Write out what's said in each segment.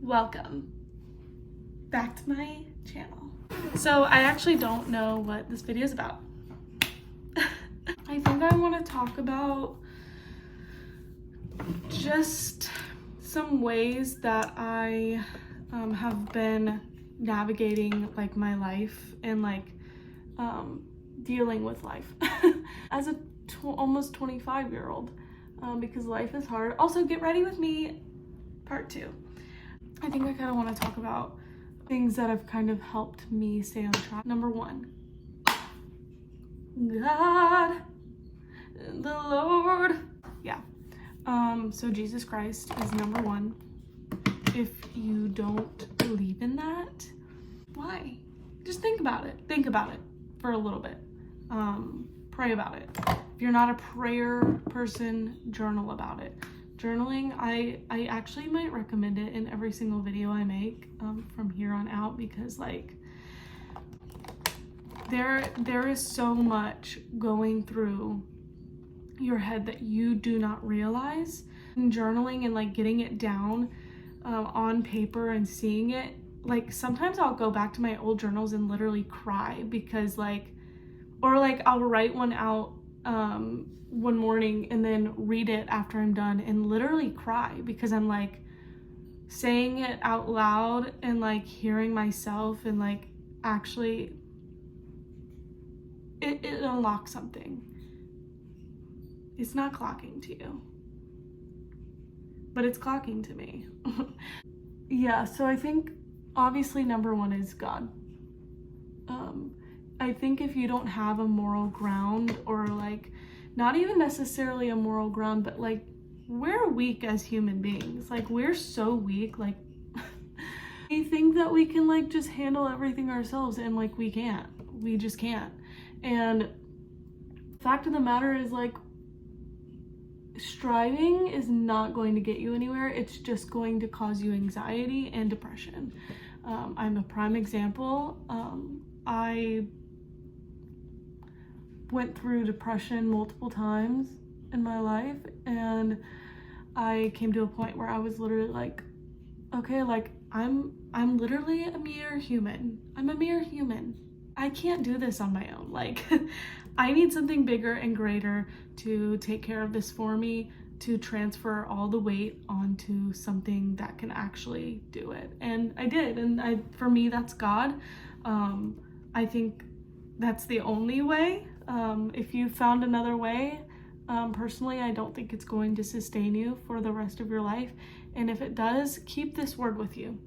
Welcome back to my channel. So I actually don't know what this video is about. I think I want to talk about just some ways that I have been navigating like my life and like dealing with life as a almost 25-year-old because life is hard. Also, get ready with me part 2. I think I kind of want to talk about things that have kind of helped me stay on track. Number 1, God, the Lord. Yeah. So Jesus Christ is number 1. If you don't believe in that, why? Just think about it. Think about it for a little bit. Pray about it. If you're not a prayer person, journal about it. Journaling, I actually might recommend it in every single video I make from here on out, because like there is so much going through your head that you do not realize. And journaling and like getting it down on paper and seeing it, like sometimes I'll go back to my old journals and literally cry because like, or like I'll write one out one morning and then read it after I'm done and literally cry because I'm like saying it out loud and like hearing myself and like actually it unlocks something. It's not clocking to you, but it's clocking to me. Yeah, so I think obviously number 1 is God. I think if you don't have a moral ground, or like not even necessarily a moral ground, but like we're weak as human beings. Like we're so weak. Like we think that we can like just handle everything ourselves, and like we can't. We just can't. And the fact of the matter is like striving is not going to get you anywhere. It's just going to cause you anxiety and depression. I'm a prime example. I went through depression multiple times in my life, and I came to a point where I was literally like, okay, like I'm literally a mere human. I'm a mere human. I can't do this on my own. Like I need something bigger and greater to take care of this for me, to transfer all the weight onto something that can actually do it. And I did. And for me, that's God. I think that's the only way. If you found another way, personally, I don't think it's going to sustain you for the rest of your life. And if it does, keep this word with you.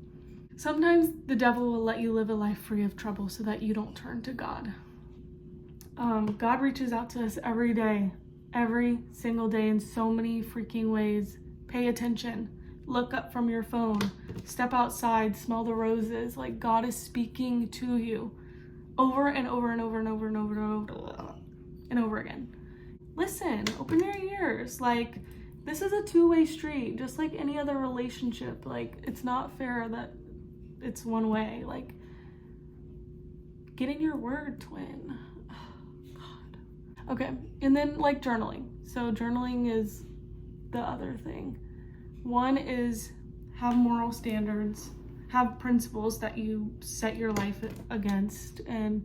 Sometimes the devil will let you live a life free of trouble so that you don't turn to God. God reaches out to us every day, every single day, in so many freaking ways. Pay attention. Look up from your phone. Step outside. Smell the roses. Like God is speaking to you over and over and over and over and over and over and over again. Listen. Open your ears. Like this is a two-way street, just like any other relationship. Like it's not fair that it's one way. Like get in your word, twin. Okay, and then like journaling. So journaling is the other thing. 1 is have moral standards, have principles that you set your life against, and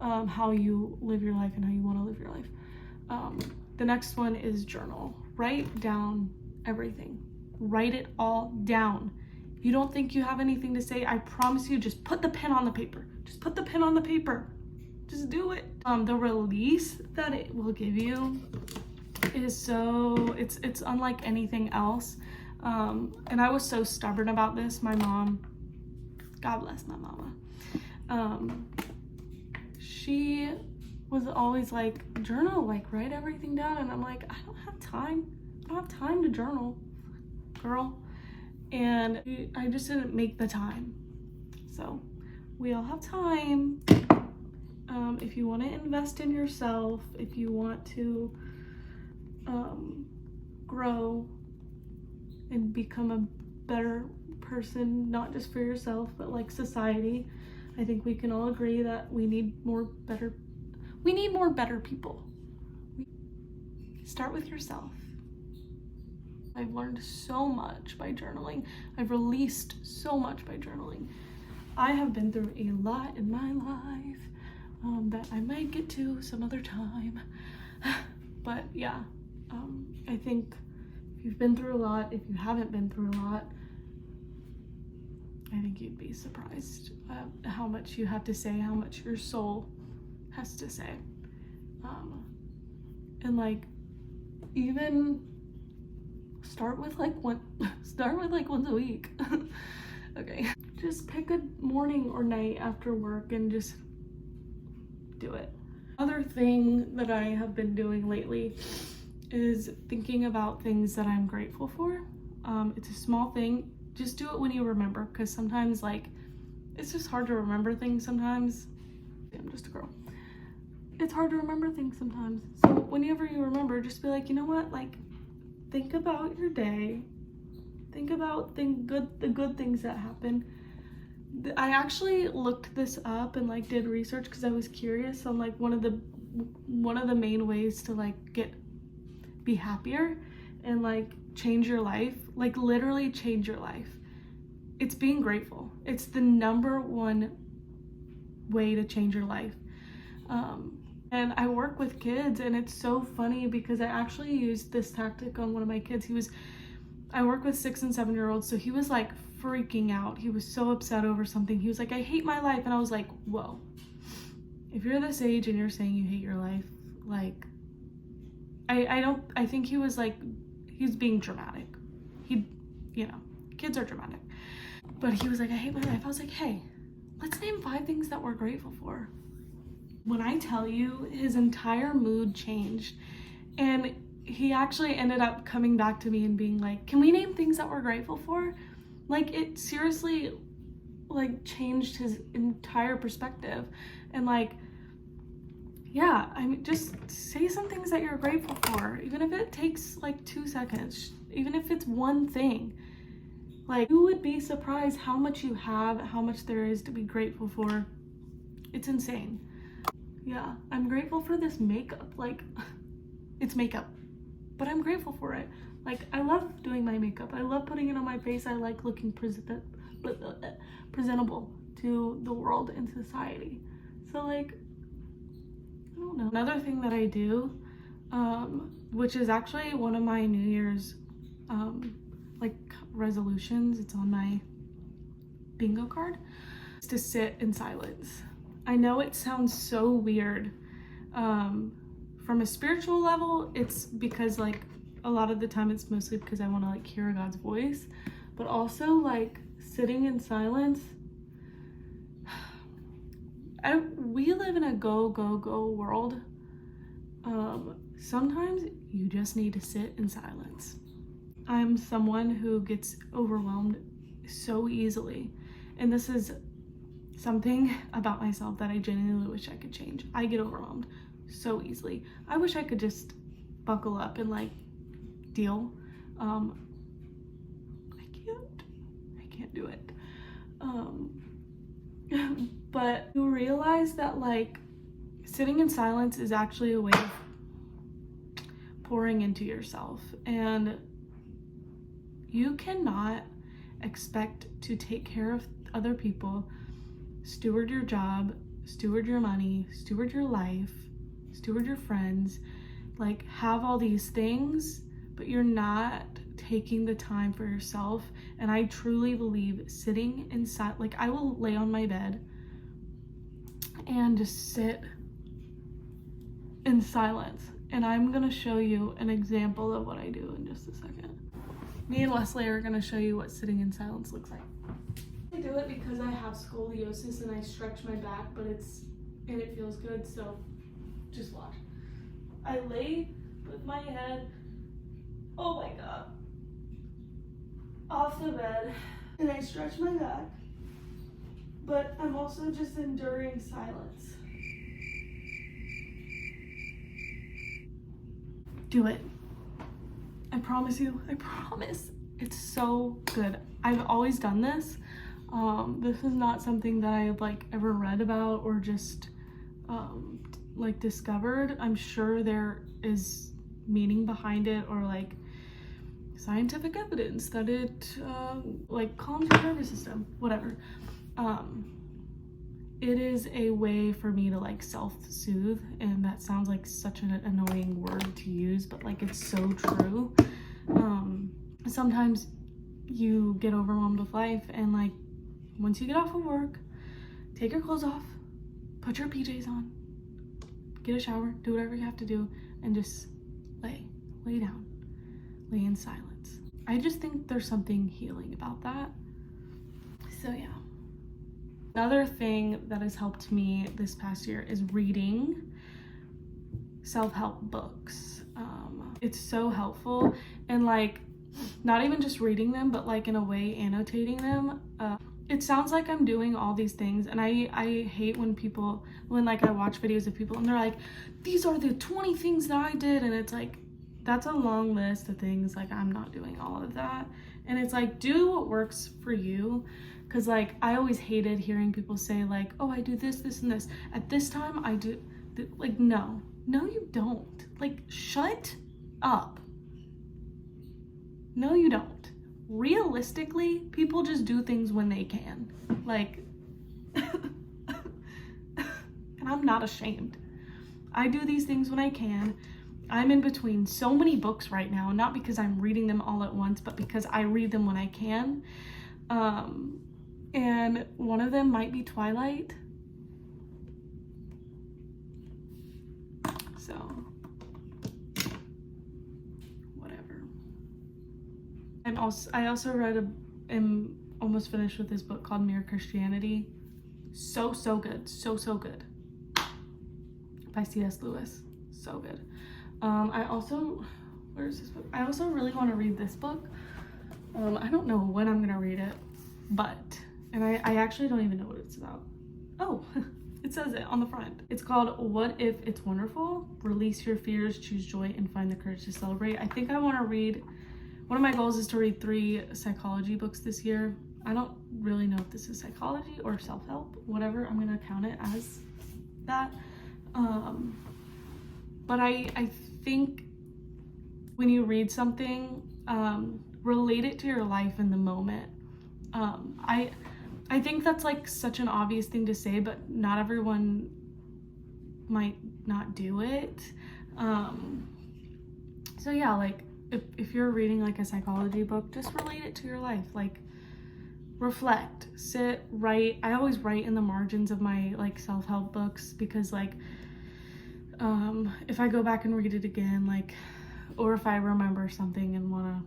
how you live your life and how you want to live your life. The next one is journal. Write down everything. Write it all down. If you don't think you have anything to say, I promise you, just put the pen on the paper. Just put the pen on the paper. Just do it. The release that it will give you is so, it's unlike anything else. And I was so stubborn about this. My mom, God bless my mama. She was always like, journal, like write everything down. And I'm like, I don't have time. I don't have time to journal, girl. And I just didn't make the time. So we all have time. If you want to invest in yourself, if you want to grow and become a better person, not just for yourself, but like society, I think we can all agree that we need more better people. Start with yourself. I've learned so much by journaling. I've released so much by journaling. I have been through a lot in my life that I might get to some other time. But yeah, I think if you've been through a lot, if you haven't been through a lot, I think you'd be surprised how much you have to say, how much your soul has to say. And like, even start with like once a week. Okay, just pick a morning or night after work and just do it. Other thing that I have been doing lately is thinking about things that I'm grateful for. It's a small thing. Just do it when you remember, because sometimes like it's just hard to remember things sometimes. I'm just a girl. It's hard to remember things sometimes. So whenever you remember, just be like, you know what? Like, think about your day. Think about the good things that happen. I actually looked this up and like did research because I was curious on like one of the main ways to like be happier and like change your life, like literally change your life. It's being grateful. It's the number one way to change your life. And I work with kids, and it's so funny because I actually used this tactic on one of my kids. I work with 6 and 7 year olds, so he was like freaking out. He was so upset over something. He was like, I hate my life. And I was like, whoa, if you're this age and you're saying you hate your life, like, I think he was being dramatic. Kids are dramatic. But he was like, I hate my life. I was like, hey, let's name 5 things that we're grateful for. When I tell you, his entire mood changed. And he actually ended up coming back to me and being like, can we name things that we're grateful for? Like, it seriously like changed his entire perspective. And like, yeah, I mean, just say some things that you're grateful for, even if it takes like 2 seconds, even if it's one thing. Like, you would be surprised how much you have, how much there is to be grateful for. It's insane. Yeah, I'm grateful for this makeup. Like, it's makeup, but I'm grateful for it. Like, I love doing my makeup. I love putting it on my face. I like looking presentable to the world and society. So like, I don't know. Another thing that I do, which is actually one of my New Year's like resolutions, it's on my bingo card, is to sit in silence. I know it sounds so weird. From a spiritual level, it's because like a lot of the time it's mostly because I want to like hear God's voice, but also like sitting in silence. We live in a go world. Sometimes you just need to sit in silence. I'm someone who gets overwhelmed so easily, and this is something about myself that I genuinely wish I could change. I get overwhelmed so easily. I wish I could just buckle up and like deal. I can't do it. But you realize that like sitting in silence is actually a way of pouring into yourself, and you cannot expect to take care of other people, steward your job, steward your money, steward your life, steward your friends, like have all these things, but you're not taking the time for yourself. And I truly believe sitting inside, like I will lay on my bed and just sit in silence. And I'm gonna show you an example of what I do in just a second. Me and Leslie are gonna show you what sitting in silence looks like. I do it because I have scoliosis and I stretch my back, but it feels good, so just watch. I lay with my head, oh my God, off the bed, and I stretch my back, but I'm also just enduring silence. Do it. I promise you, I promise. It's so good. I've always done this. This is not something that I've like ever read about or just like discovered. I'm sure there is meaning behind it or like scientific evidence that it like calms your nervous system, whatever. It is a way for me to like self-soothe, and that sounds like such an annoying word to use, but like it's so true. Sometimes you get overwhelmed with life, and like once you get off of work, take your clothes off, put your PJs on, get a shower, do whatever you have to do, and just lay down, lay in silence. I just think there's something healing about that. So yeah. Another thing that has helped me this past year is reading self-help books. It's so helpful, and like not even just reading them, but like in a way annotating them. It sounds like I'm doing all these things, and I hate when like I watch videos of people and they're like, these are the 20 things that I did, and it's like, that's a long list of things. Like, I'm not doing all of that. And it's like, do what works for you. Because like I always hated hearing people say like, oh, I do this, this, and this at this time. I do like, no you don't. Like, shut up. No, you don't. Realistically, people just do things when they can. Like, and I'm not ashamed. I do these things when I can. I'm in between so many books right now, not because I'm reading them all at once, but because I read them when I can. And one of them might be Twilight. So, whatever. I also am almost finished with this book called Mere Christianity. So good. So good. By C.S. Lewis. So good. Where's this book? I also really want to read this book. I don't know when I'm gonna read it, and I actually don't even know what it's about. Oh, it says it on the front. It's called What If It's Wonderful? Release Your Fears, Choose Joy, and Find the Courage to Celebrate. I think I want to read, one of my goals is to read 3 psychology books this year. I don't really know if this is psychology or self-help, whatever. I'm gonna count it as that. But I think when you read something, relate it to your life in the moment. I think that's like such an obvious thing to say, but not everyone might not do it. So yeah, like if you're reading like a psychology book, just relate it to your life. Like, reflect, sit, write. I always write in the margins of my like self-help books, because like if I go back and read it again, like, or if I remember something and wanna,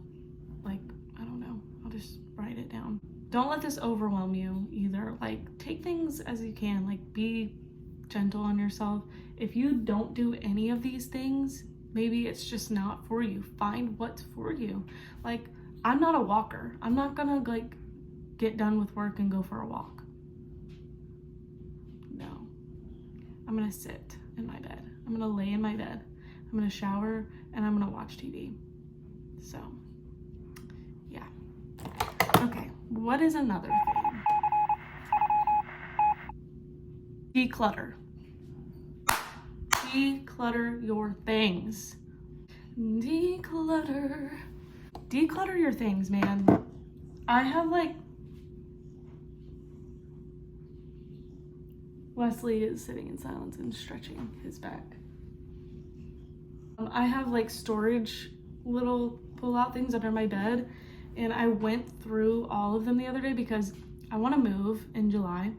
like, I don't know, I'll just write it down. Don't let this overwhelm you either. Like, take things as you can. Like, be gentle on yourself. If you don't do any of these things, maybe it's just not for you. Find what's for you. Like, I'm not a walker. I'm not gonna like get done with work and go for a walk. No. I'm gonna sit in my bed. I'm gonna lay in my bed. I'm gonna shower, and I'm gonna watch TV. So, yeah. Okay, what is another thing? Declutter. Declutter your things. Declutter your things, man. I have like, Wesley is sitting in silence and stretching his back. I have like storage little pull-out things under my bed, and I went through all of them the other day because I want to move in July,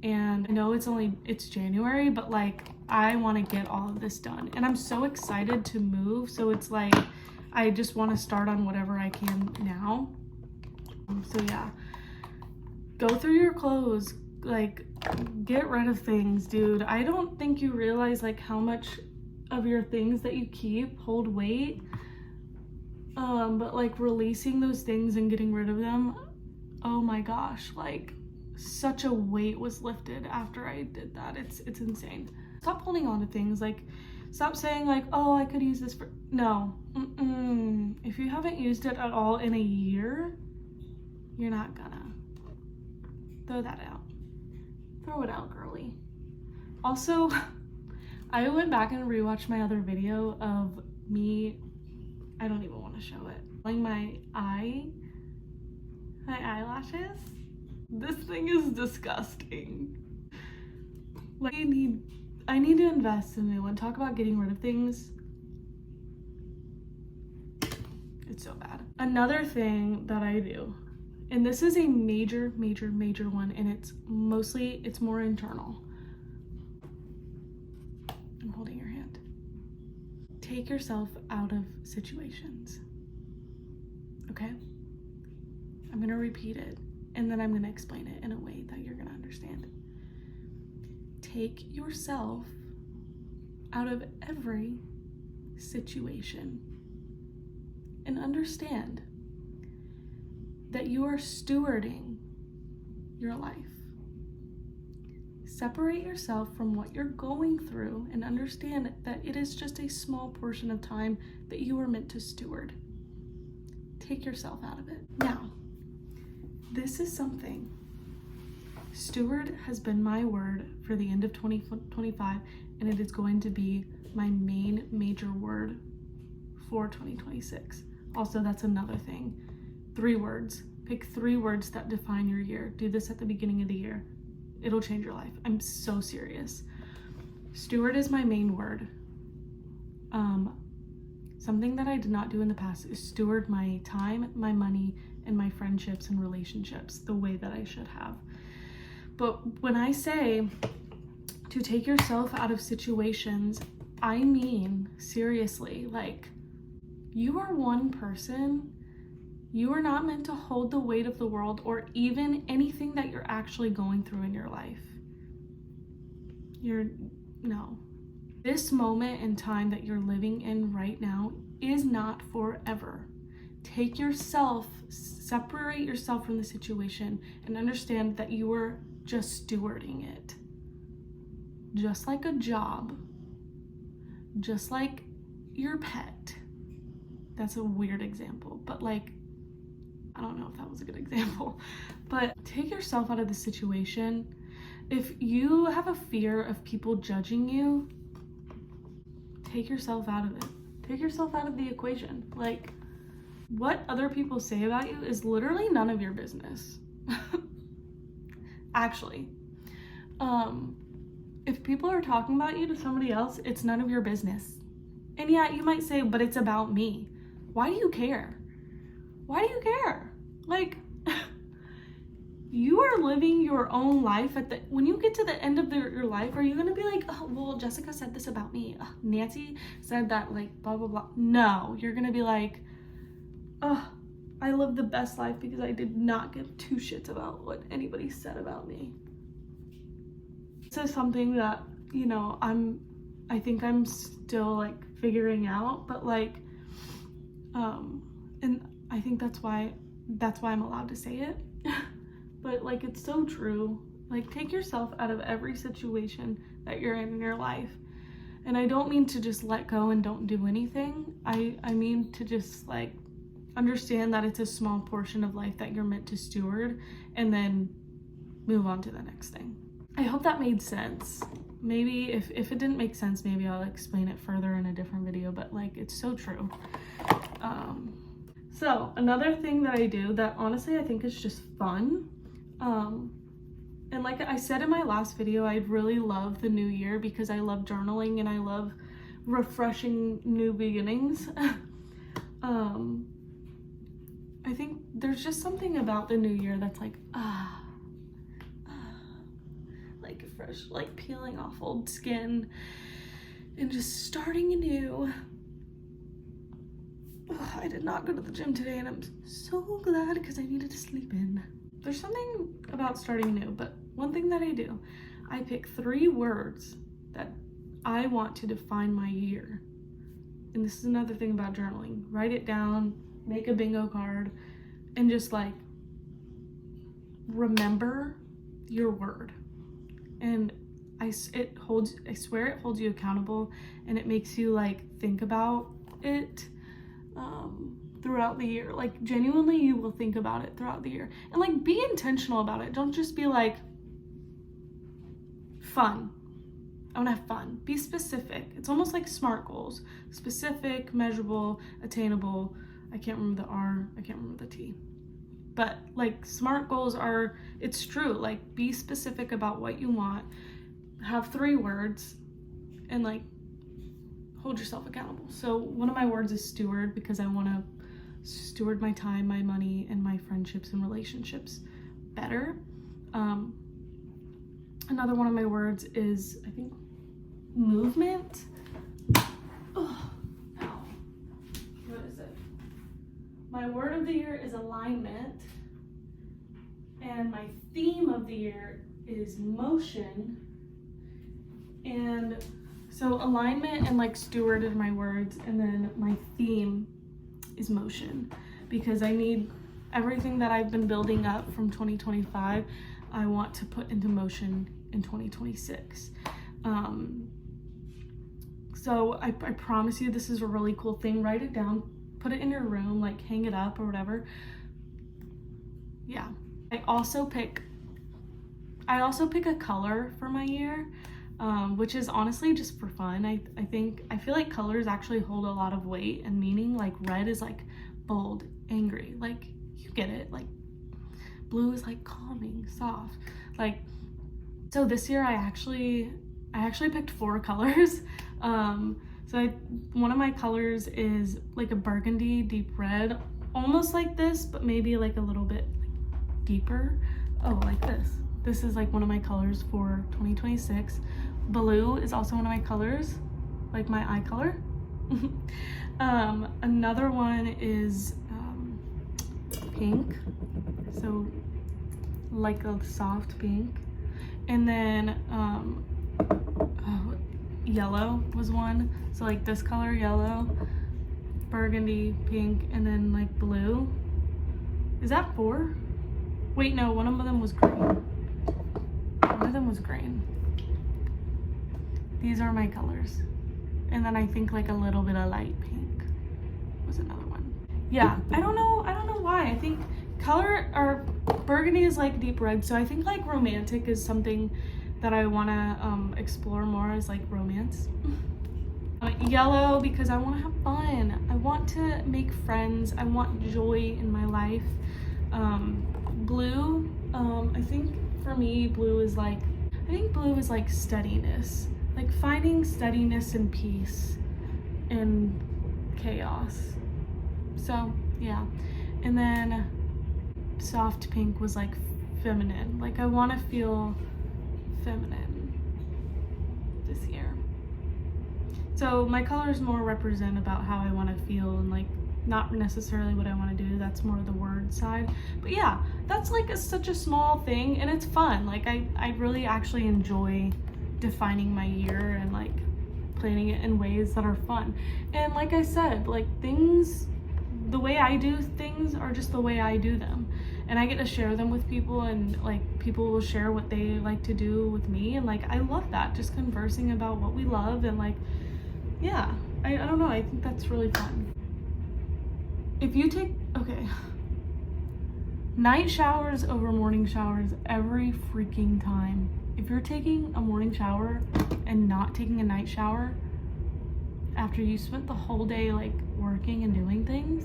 and I know it's January, but like I want to get all of this done, and I'm so excited to move. So it's like I just want to start on whatever I can now. So yeah, go through your clothes, like get rid of things, dude. I don't think you realize like how much of your things that you keep hold weight, but like releasing those things and getting rid of them, oh my gosh, like such a weight was lifted after I did that. It's insane. Stop holding on to things. Like, stop saying like, oh, I could use this for, no. If you haven't used it at all in a year, you're not gonna. Throw that out. Throw it out, girly. Also, I went back and rewatched my other video of me. I don't even want to show it. My eyelashes. This thing is disgusting. Like, I need to invest in a new one. Talk about getting rid of things. It's so bad. Another thing that I do, and this is a major one, and it's more internal. I'm holding your hand. Take yourself out of situations. Okay? I'm gonna repeat it, and then I'm gonna explain it in a way that you're gonna understand. Take yourself out of every situation and understand that you are stewarding your life. Separate yourself from what you're going through and understand that it is just a small portion of time that you are meant to steward. Take yourself out of it. Now, this is something. Steward has been my word for the end of 2025, and it is going to be my main major word for 2026. Also, that's another thing. 3 words. Pick 3 words that define your year. Do this at the beginning of the year. It'll change your life. I'm so serious. Steward is my main word. Something that I did not do in the past is steward my time, my money, and my friendships and relationships the way that I should have. But when I say to take yourself out of situations, I mean seriously, like, you are one person. You are not meant to hold the weight of the world or even anything that you're actually going through in your life. No. This moment in time that you're living in right now is not forever. Take yourself, separate yourself from the situation and understand that you are just stewarding it. Just like a job, just like your pet. That's a weird example, but like, I don't know if that was a good example, but take yourself out of the situation. If you have a fear of people judging you, take yourself out of it. Take yourself out of the equation. Like, what other people say about you is literally none of your business. Actually, if people are talking about you to somebody else, it's none of your business. And yeah, you might say, but it's about me. Why do you care? Why do you care? Like, you are living your own life. When you get to the end of your life, are you gonna be like, oh, well, Jessica said this about me. Nancy said that, like, blah, blah, blah. No, you're gonna be like, oh, I lived the best life because I did not give 2 shits about what anybody said about me. This is something that, you know, I think I'm still, like, figuring out, but, like, and I think that's why I'm allowed to say it. But, like, it's so true. Like, take yourself out of every situation that you're in your life. And I don't mean to just let go and don't do anything. I mean to just, like, understand that it's a small portion of life that you're meant to steward and then move on to the next thing. I hope that made sense. Maybe if it didn't make sense, maybe I'll explain it further in a different video, but, like, it's so true. So another thing that I do that honestly I think is just fun, and like I said in my last video, I really love the new year because I love journaling and I love refreshing new beginnings. I think there's just something about the new year that's like, like fresh, like peeling off old skin and just starting anew. I did not go to the gym today and I'm so glad because I needed to sleep in. There's something about starting new, but one thing that I do, I pick 3 words that I want to define my year. And this is another thing about journaling. Write it down, make a bingo card, and just, like, remember your word. And I swear it holds you accountable and it makes you, like, think about it throughout the year. Like, genuinely, you will think about it throughout the year. And, like, be intentional about it. Don't just be like, fun. I want to have fun. Be specific. It's almost like SMART goals. Specific, measurable, attainable. I can't remember the R, I can't remember the T. But like SMART goals are, it's true, like be specific about what you want, have 3 words, and like hold yourself accountable. So one of my words is steward, because I want to steward my time, my money, and my friendships and relationships better. Another one of my words is, I think, movement. Oh, ow. What is it? My word of the year is alignment, and my theme of the year is motion. And so alignment and like steward are my words, and then my theme is motion, because I need everything that I've been building up from 2025, I want to put into motion in 2026. So I promise you, this is a really cool thing. Write it down, put it in your room, like hang it up or whatever. Yeah. I also pick a color for my year, which is honestly just for fun. I feel like colors actually hold a lot of weight and meaning. Like red is like bold, angry, like you get it. Like blue is like calming, soft. Like, so this year I actually picked 4 colors. One of my colors is like a burgundy deep red, almost like this, but maybe like a little bit deeper. Oh, like this. This is like one of my colors for 2026. Blue is also one of my colors, like my eye color. Another one is pink, so like a soft pink. And then yellow was one, so like this color, yellow, burgundy, pink, and then like blue. Is that 4? Wait, no, one of them was green. One of them was green. These are my colors. And then I think like a little bit of light pink was another one. Yeah, I don't know why. I think color or burgundy is like deep red, so I think like romantic is something that I want to explore more, is like romance. Yellow, because I want to have fun. I want to make friends. I want joy in my life. Blue, I think for me, blue is like steadiness. Like finding steadiness and peace in chaos. So yeah. And then soft pink was like feminine. Like I want to feel feminine this year. So my colors more represent about how I want to feel, and like not necessarily what I want to do. That's more the word side. But yeah, that's like such a small thing, and it's fun. Like I really actually enjoy defining my year and like planning it in ways that are fun. And like I said, like things, the way I do things are just the way I do them, and I get to share them with people, and like people will share what they like to do with me, and like I love that, just conversing about what we love. And like, yeah, I don't know, I think that's really fun. If you take, okay, night showers over morning showers every freaking time. If you're taking a morning shower and not taking a night shower after you spent the whole day like working and doing things,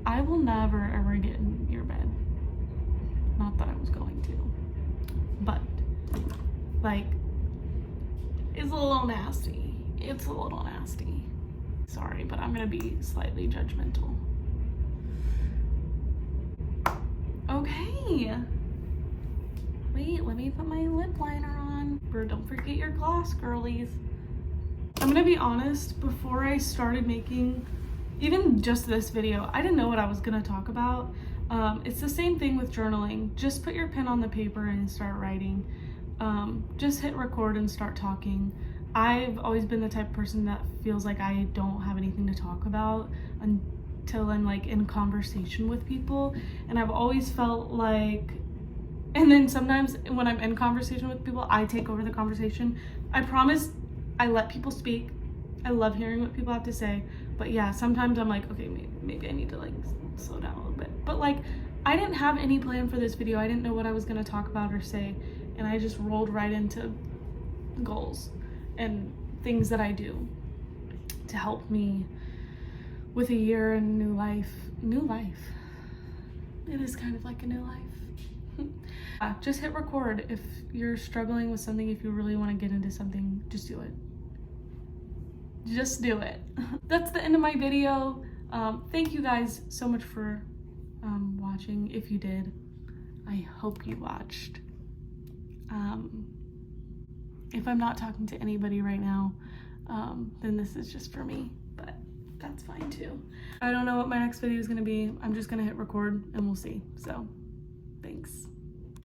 I will never ever get in your bed. Not that I was going to, but like it's a little nasty. It's a little nasty. Sorry, but I'm gonna be slightly judgmental. Okay. Wait, let me put my lip liner on. Don't forget your gloss, girlies. I'm gonna be honest, before I started making even just this video, I didn't know what I was gonna talk about. It's the same thing with journaling. Just put your pen on the paper and start writing. Just hit record and start talking. I've always been the type of person that feels like I don't have anything to talk about until I'm like in conversation with people. And I've always felt like, and then sometimes when I'm in conversation with people, I take over the conversation. I promise I let people speak. I love hearing what people have to say. But yeah, sometimes I'm like, okay, maybe I need to like slow down a little bit. But like, I didn't have any plan for this video. I didn't know what I was gonna talk about or say. And I just rolled right into goals and things that I do to help me with a year and new life. New life. It is kind of like a new life. Just hit record if you're struggling with something. If you really want to get into something, just do it. Just do it. That's the end of my video. Thank you guys so much for watching. If you did, I hope you watched. If I'm not talking to anybody right now, then this is just for me, but that's fine too. I don't know what my next video is gonna be. I'm just gonna hit record and we'll see. So, thanks.